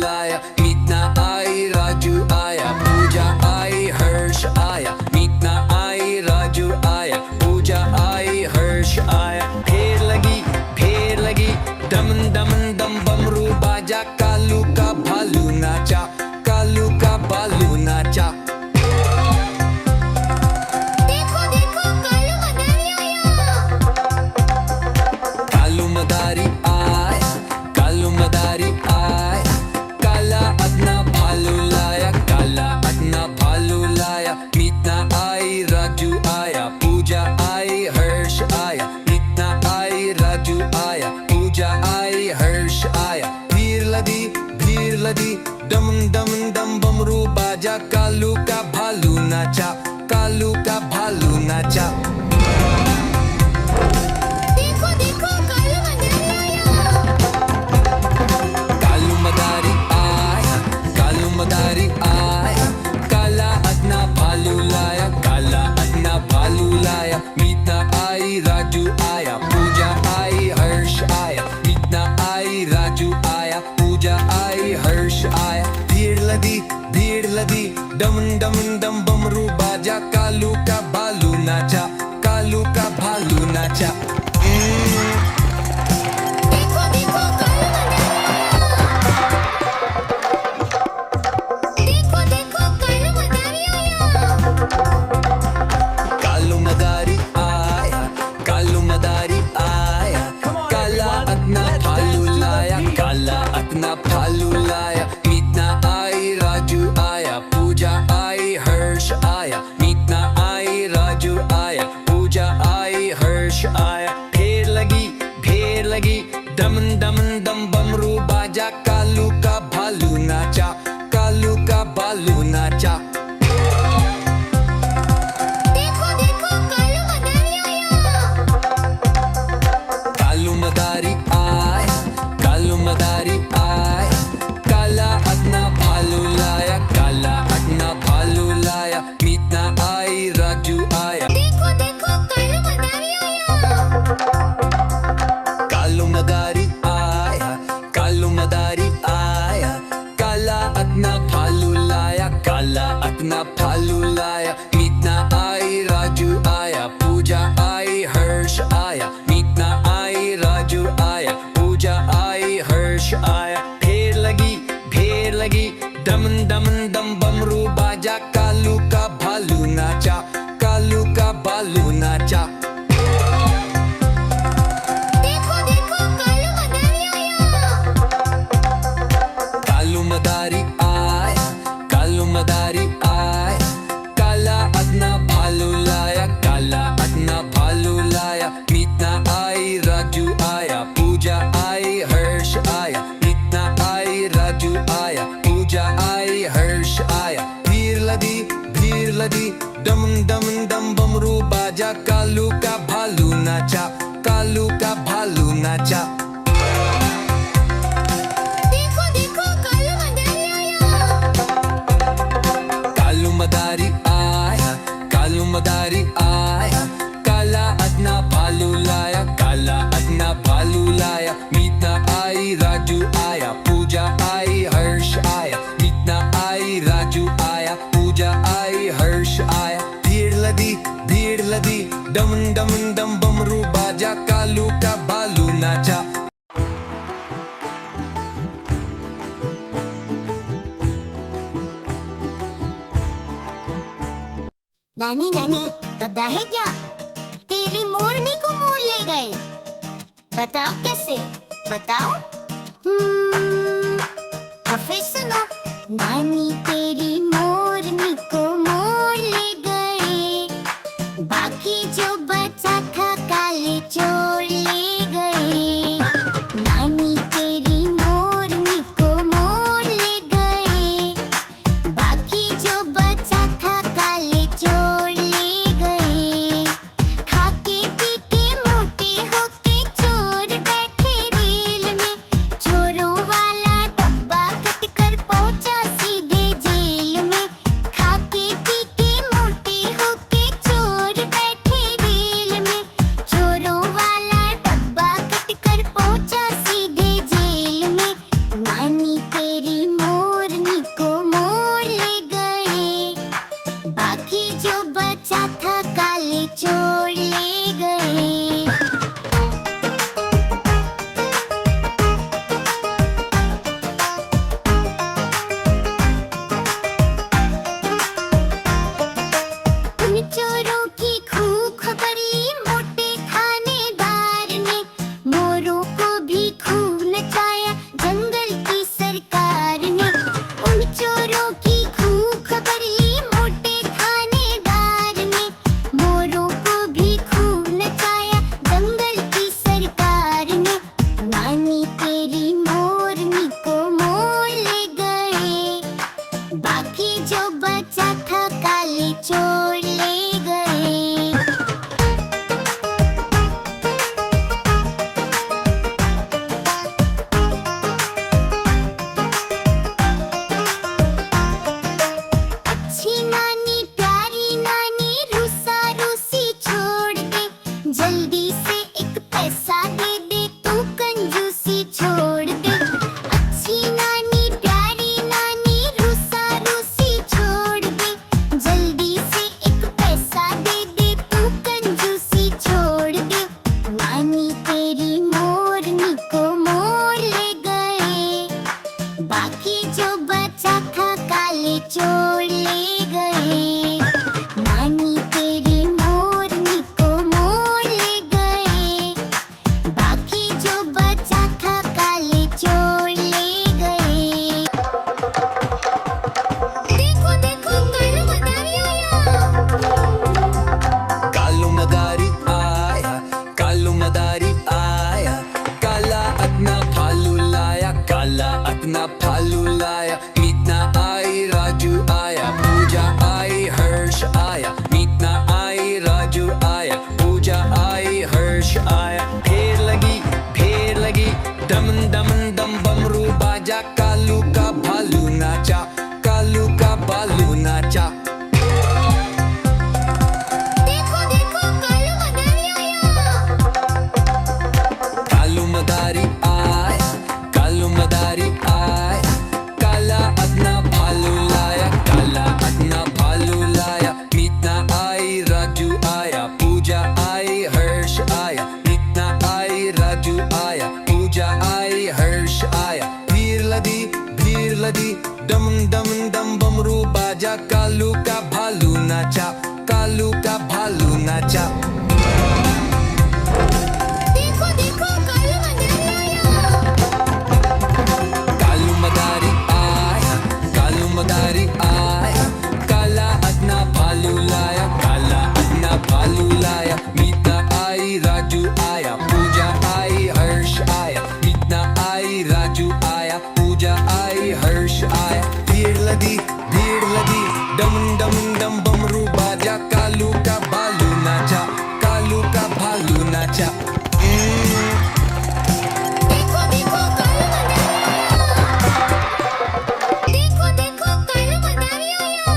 लाया, मीतना आई राजू आया, पूजा आई हर्ष आया, मीतना आई राजू आया, पूजा आई हर्ष आया। ढेर लगी दमन दमन दम बमरू बाजा, कालू का भालू नाचा, कालू का भालू नाचा। देखो देखो कालू मदारी आया। कालू मदारी आया, कालू मदारी आया, काला अपना भालू लाया, काला अपना भालू लाया, मीतना आई राजू आया, पूजा आई हर्ष आया, मीतना आई राजू आया, पूजा आई हर्ष आया। भीड़ लदी दम दम दम बमरू बाजा, कालू का भालू नाचा, कालू का भालू नाचा। देखो देखो कालू मदारी आया। कालू मदारी आया, कालू मदारी आया, काला अपना भालू लाया, काला अपना भालू लाया, मीतना आई राजू आया, पूजा आई हर्ष आया, मीतना आई राजू आया, पूजा आई हर्ष आया। भीड़ लदी दमन दमन दम बमरू बाजा, कालू का भालू नाचा, कालू का भालू नाचा। देखो देखो कालू मदारी आया। देखो देखो कालू मदारी आया। कालू मदारी आया, कालू मदारी आया, काला अपना भालू लाया, काला अपना भालू लाया, मीतना आई राजू आया, पूजा आई हर्ष आया, मीतना आई राजू आया, पूजा आई हर्ष आया। ढेर लगी दमन दमन दम बमरू बाजा, कालू का भालू नाचा, कालू का भालू नाचा। देखो देखो कालू मदारी आया। कालू मदारी आया, कालू मदारी आया, काला अपना भालू लाया, काला अपना भालू लाया, मीतना आई राजू आया। देखो देखो कालू मदारी आया। कालू मदारी आया, कालू मदारी आया, काला अपना भालू लाया, काला अपना भालू लाया, मीतना आई राजू आया, पूजा आई हर्ष आया, मीतना आई राजू आया, पूजा आई हर्ष आया। ढेर लगी दमन दमन दम बमरू बाजा, कालू का भालू नाचा, कालू का भालू नाचा। देखो देखो कालू मदारी आया। कालू मदारी आया, कालू मदारी आया, काला अपना भालू लाया, काला अपना भालू लाया, मीतना आई राजू आया, पूजा आई हर्ष आया, मीतना आई राजू आया, पूजा आई हर्ष आया। भीड़ लदी दमन दमन दम बमरू बाजा, कालू का भालू नाचा, कालू का भालू नाचा। देखो देखो कालू मदारी आया। कालू मदारी आया, कालू मदारी आया, काला अपना भालू लाया, काला अपना भालू लाया, मीतना आई राजू आया, पूजा आई हर्ष आया, मीतना आई राजू आया, पूजा आई हर्ष आया। भीड़ लदी दमन दमन दम बमरू बाजा, कालू का भालू नाचा। नानी नानी पता है क्या, तेरी मोरनी को मोर ले गए। बताओ कैसे, बताओ। तो फिर सुनो। नानी तेरी मोरनी को मोर ले गए, बाकी जो बचा था काले चोर ले गए। नानी तेरी मोरनी को मोर ले गए, बाकी जो बचा था काले चोर ले गए। खाके पी के मोटे होके चोर बैठे रेल में, चोरों वाला डब्बा कट कर पहुंचा सीधे तेरी मोरनी को मोर ले गए, बाकी जो बचा था काले चोर ले गए। उन चोरों की खूब खबर ली मोटे थानेदार ने, मोरों को भी खूब नचाया जंगल की सरकार ने। उन चोरों की खूब खबर ली मोटे थानेदार ने, मोरों को भी खूब नचाया जंगल की सरकार ने। नानी तेरी मोरनी को मोर ले गए, बाकी जो बचा था काले चोर ले गए। अच्छी नानी प्यारी नानी रूसा रूसी छोड़ दे, जल्दी से एक पैसा दे दे तू कंजूसी छोड़ दे। अच्छी नानी प्यारी नानी रूसा रूसी छोड़ दे, जल्दी से एक पैसा दे दे तू कंजूसी छोड़ दे। नानी तेरी मोरनी को मोर ले गए, बाकी जो बचा था काले चोर ले गए। नानी तेरी मोरनी को मोर ले गए, बाकी जो बचा था काले चोर ले गए। देखो देखो कालू मदारी आया, कालू मदारी आया, कालू मदारी आया, काला अपना भालू लाया, काला अपना भालू लाया। मीतना आई राजू आया, पूजा आई हर्ष आया, मीतना आई राजू आया, पूजा आई हर्ष आया। फेर लगी दम दम दम बमरू बाजा, कालू का भालू नाचा, कालू का भालू नाचा। देखो देखो कालू मदारी आया, कालू मदारी आया, कालू मदारी आया, काला अपना भालू लाया, काला अपना भालू लाया। मीतना आई राजू आया, पूजा आई हर्ष आया, मीतना आई राजू आया, पूजा आई हर्ष आया। भीड़ लदी दम दम दम बमरू बाजा, कालू का भालू नाचा, कालू का भालू नाचा। देखो देखो कालू मदारी आया, कालू मदारी आया, कालू मदारी आया, काला अपना भालू लाया, काला अपना भालू लाया। मीतना आई राजू आया, पूजा आई हर्ष आया, मीतना आई राजू आया, पूजा आई हर्ष आया। भीड़ लदी दम दम दम बमरू बाजा, कालू का भालू नाचा, कालू का भालू नाचा। देखो देखो कालू मदारी आया, देखो देखो कालू मदारी आया।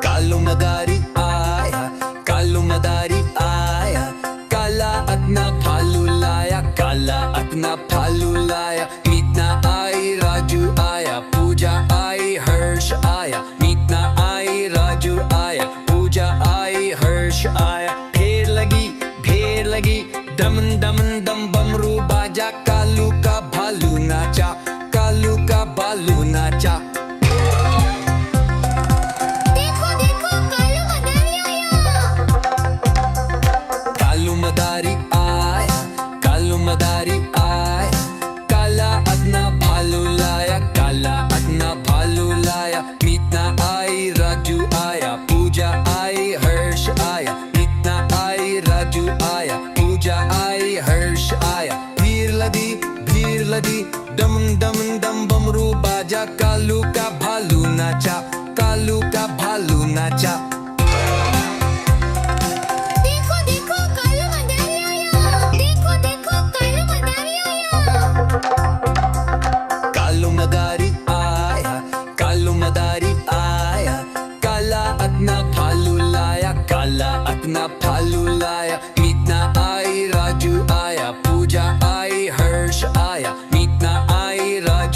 कालू मदारी आया, कालू मदारी आया, काला अपना भालू लाया, काला अपना भालू लाया। मीतना आई राजू आया, पूजा आई हर्ष आया, मीतना आई राजू आया, पूजा आई हर्ष आया। फेर लगी दम दम दम बमरू बाजा, कालू का भालू नाचा, कालू का भालू नाचा। देखो देखो कालू मदारी आया, कालू मदारी आया, कालू मदारी आया, काला अपना भालू लाया, काला अपना भालू लाया। मीतना आई राजू आया, पूजा आई हर्ष आया, मीतना आई राजू आया, पूजा आई हर्ष आया। भीड़ लदी दम दम दम बमरू बाजा, कालू का भालू नाचा, कालू का भालू नाचा। देखो देखो कालू मदारी आया, देखो देखो कालू मदारी आया। कालू मदारी आया, कालू मदारी आया, काला अपना भालू लाया, काला अपना भालू लाया। मीतना आई राजू आया, पूजा आई हर्ष आया, मीतना आई राजू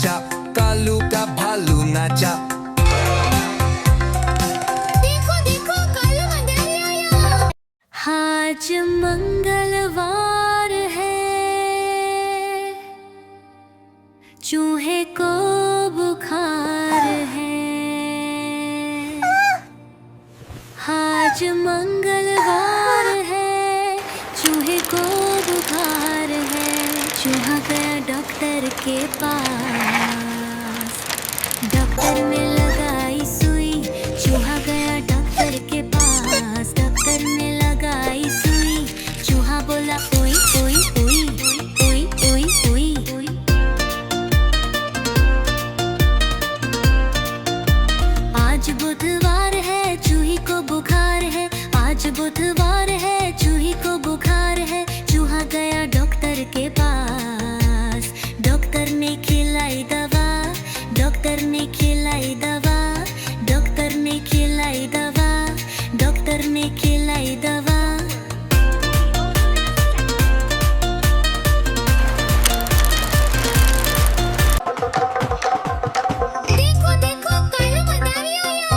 नाचा, कालू का भालू नाचा। देखो देखो कालू मदारी आया। आज मंगलवार है, चूहे को बुखार है। आज मंगलवार है, चूहे को बुखार है। चूहा गया डॉक्टर के पास, डॉक्टर ने लगाई सुई। चूहा गया डॉक्टर के पास, डॉक्टर ने लगाई सुई। चूहा बोला ओई ओई ओई ओई ओई ओई। आज बुधवार है, चूही को बुखार है। आज बुधवार है, चूही को बुखार है। चूहा गया डॉक्टर के पास, डॉक्टर ने खिलाई दवा। डॉक्टर ने खिलाई दवा, डॉक्टर ने खिलाई दवा, डॉक्टर ने खिलाई दवा। देखो देखो कालू मदारी आया।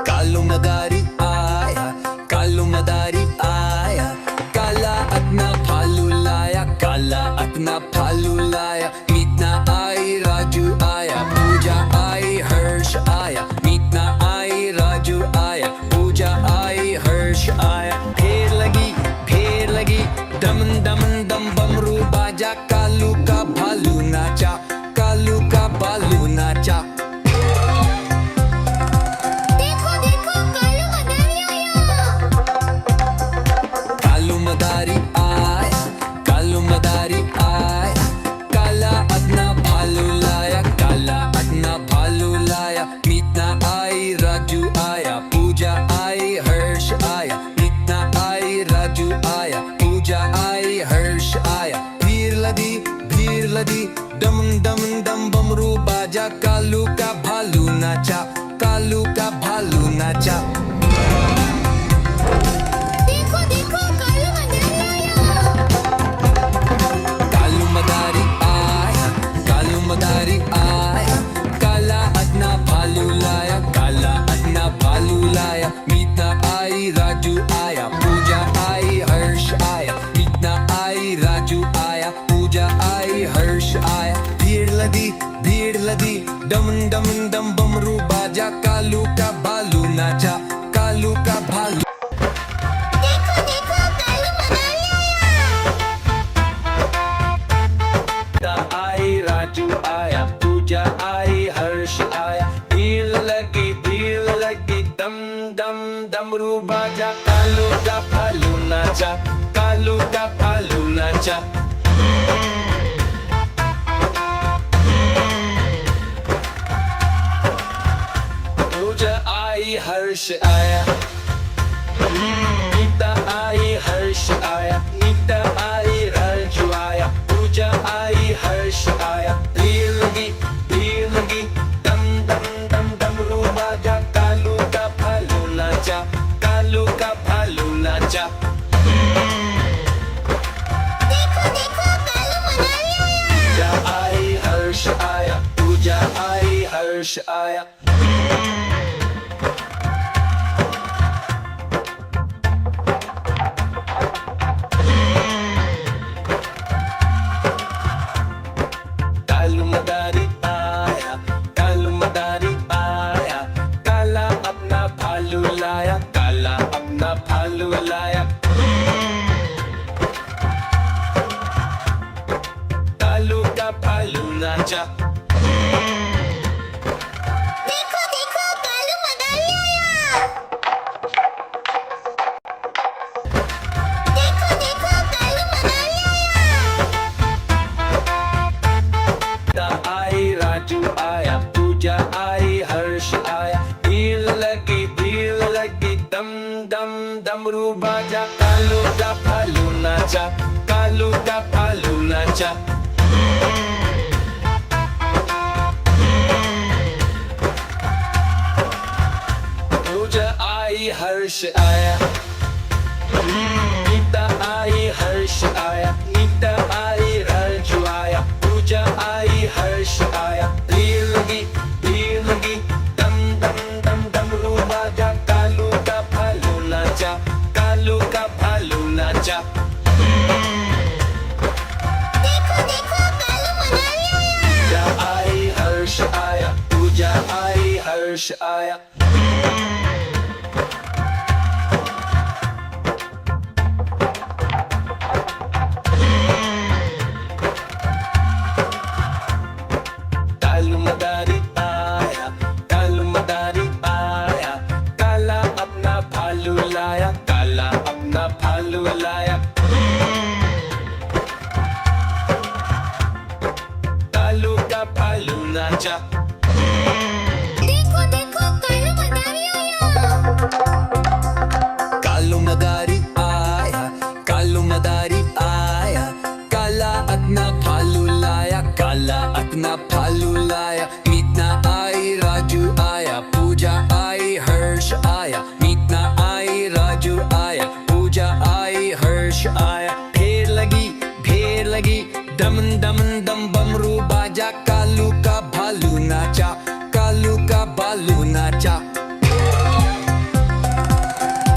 कालू मदारी आया, कालू मदारी आया। काला अपना भालू लाया, काला अपना भालू लाया। मीतना आई, राजू आया, पूजा आई, हर्ष आया। मीतना आई, राजू आया, पूजा आई, हर्ष आया। फेर लगी, दम दम दम बमरू बाजा। कालू का भालू नाचा, कालू का भालू नाचा। देखो देखो कालू मदारी आया। कालू मदारी आया, कालू मदारी आया। काला अपना भालू लाया, काला अपना भालू लाया। मीतना आई, राजू आया, पूजा आई, हर्ष आया। मीतना आई, राजू आया, पूजा आई, हर्ष आया। भीड़ लगी, दम दम दम बमरू बाजा। कालू का भालू नाचा, कालू का भालू नाचा। देखो देखो कालू मदारी आया। कालू मदारी आया, कालू मदारी आया। काला अपना भालू लाया, काला अपना भालू लाया। मीतना आई, राजू आया, पूजा आई, हर्ष आया। मीतना आई, राजू आया, पूजा आई, हर्ष आया। भीड़ लगी, दम दम दम बमरू बाजा। कालू का भालू नाचा, कालू का भालू। देखो देखो कालू मदारी आया। आई, राजू आया, पूजा आई, हर्ष आया। भीड़ लगी, दम दम डमरू बाजा। कालू का भालू नाचा, कालू का भालू नाचा। पूजा आई, हर्ष आया। मीता आई, हर्ष आया। मीता आई, राजू आया, पूजा आई, हर्ष आया। भीड़ लगी, दम दम दम डमरू बाजा। कालू का भालू नाचा, कालू का भालू नाचा। देखो देखो कालू मदारी आया। पूजा आई, हर्ष आया, पूजा आई, हर्ष आया। कालू मदारी आया, कालू मदारी आया। काला अपना भालू लाया, काला अपना भालू लाया। कालू का भालू नाचा। देखो देखो कालू मदारी आया। देखो देखो कालू मदारी आया। आई, राजू आया, पूजा आई, हर्ष आया। भीड़ लगी, दम दम डमरू बाजा। कालू का भालू नाचा, कालू का भालू नाचा। पूजा आई, हर्ष आया। मीता आई, हर्ष आया। मीता आई, राजू आया, पूजा आई। हर्ष आया। कालू मदारी आया, कालू मदारी आया, काला अपना भालू लाया, काला अपना भालू लाया। कालू का भालू नाचा। देखो देखो कालू मदारी आया। कालू मदारी आया, कालू मदारी आया, काला अपना भालू लाया, काला अपना भालू लाया। मीतना आई, राजू आया, पूजा आई, हर्ष आया। मीतना आई, राजू आया, पूजा आई, हर्ष आया। ढेर लगी, दमन दमन दम बमरू बाजा, कालू का भालू नाचा, कालू का भालू नाचा।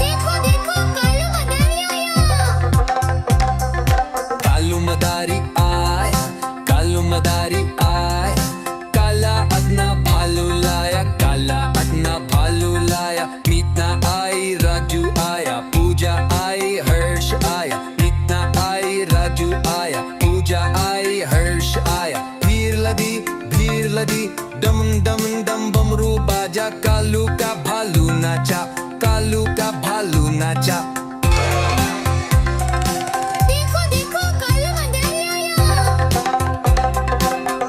देखो देखो कालू मदारी आया। कालू मदारी आया, कालू मदारी आया, काला अपना भालू लाया, काला अपना भालू लाया। मीतना आई, राजू आया, पूजा आई, हर्ष आया। मीतना आई, राजू आया, पूजा आई, हर्ष आया। भीड़ लगी, दम दम दम बमरू बाजा, कालू का भालू नाचा, कालू का भालू नाचा। देखो देखो कालू मदारी आया।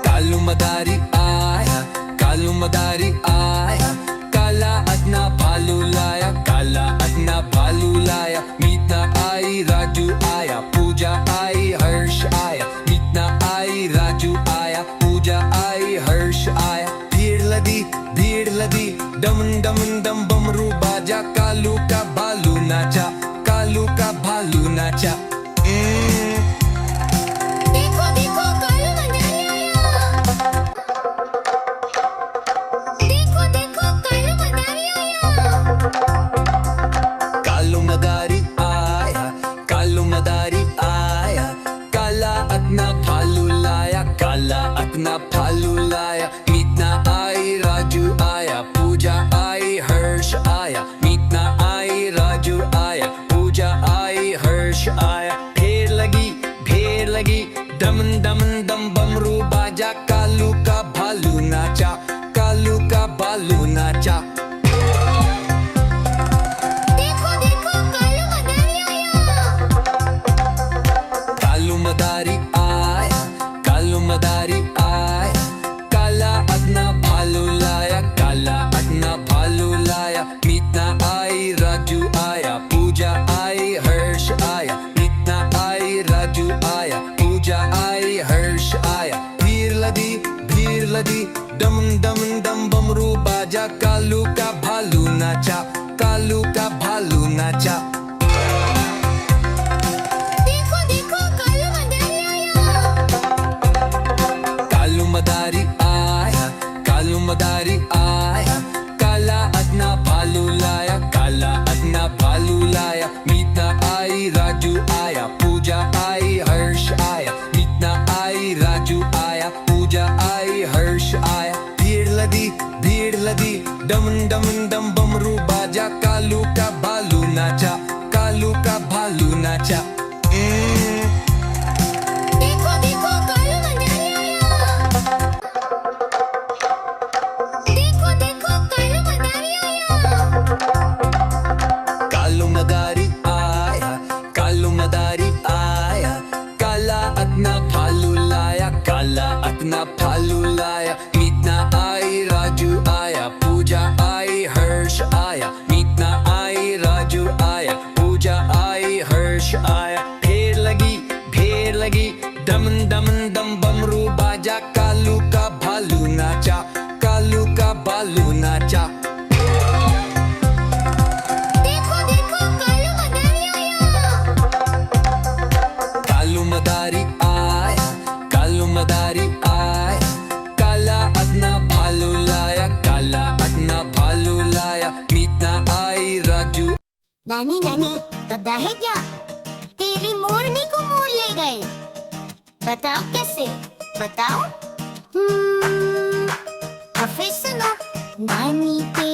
कालू मदारी आया, कालू मदारी आया, काला अपना भालू लाया, काला अपना भालू लाया। मीतना आई, राजू आया, पूजा आई, हर्ष आया। मीतना आई, राजू आया, पूजा आई, हर्ष आया। भीड़ लगी, दमन दमन दम बमरू बाजा, कालू का भालू नाचा, कालू का भालू नाचा। देखो देखो कालू मदारी आया। देखो देखो कालू मदारी आया। कालू मदारी आया, कालू मदारी आया, काला अपना भालू लाया, काला अपना भालू लाया। मीतना आई, राजू आया, पूजा आई, हर्ष आया। मीतना आई, राजू आया, पूजा आई, हर्ष आया। ढेर लगी, दमन दमन दम बमरू बाजा, कालू का भालू नाचा, कालू का भालू नाचा। देखो देखो कालू मदारी आया। कालू मदारी आया, कालू मदारी आया, काला अपना भालू लाया, काला अपना भालू लाया। मीतना आई, राजू आया, पूजा आई, हर्ष आया। मीतना आई, राजू आया, पूजा आई, हर्ष आया। भीड़ लगी, दम दम दम बमरू बाजा, कालू का भालू नाचा, कालू का भालू नाचा। देखो देखो कालू मदारी आया। कालू मदारी आया, कालू मदारी आया, काला अपना भालू लाया, काला अपना भालू लाया। मीतना आई, राजू आया, पूजा आई, हर्ष आया। मीतना आई, राजू आया, पूजा आई, हर्ष आया। भीड़ लगी, दमन दमन दम बमरू बाजा, कालू का भालू नाचा, कालू का भालू नाचा। देखो देखो कालू मदारी आया। देखो देखो कालू मदारी आया। कालू मदारी आया, कालू मदारी आया, काला अपना भालू लाया, काला अपना भालू लाया। मीतना आई, राजू आया, पूजा आई, हर्ष आया। मीतना आई, राजू आया, पूजा आई, हर्ष आया। ढेर लगी, दमन दमन दम बमरू बाजा, कालू का भालू नाचा, कालू का भालू नाचा। देखो देखो कालू मदारी आया। कालू मदारी आया, कालू मदारी आया, काला अपना भालू लाया, काला अपना भालू लाया। मीतना आई, राजू। नानी पता है क्या, तेरी मोरनी को मोर ले गए। बताओ कैसे, बताओ। फिर सुनो, नानी पे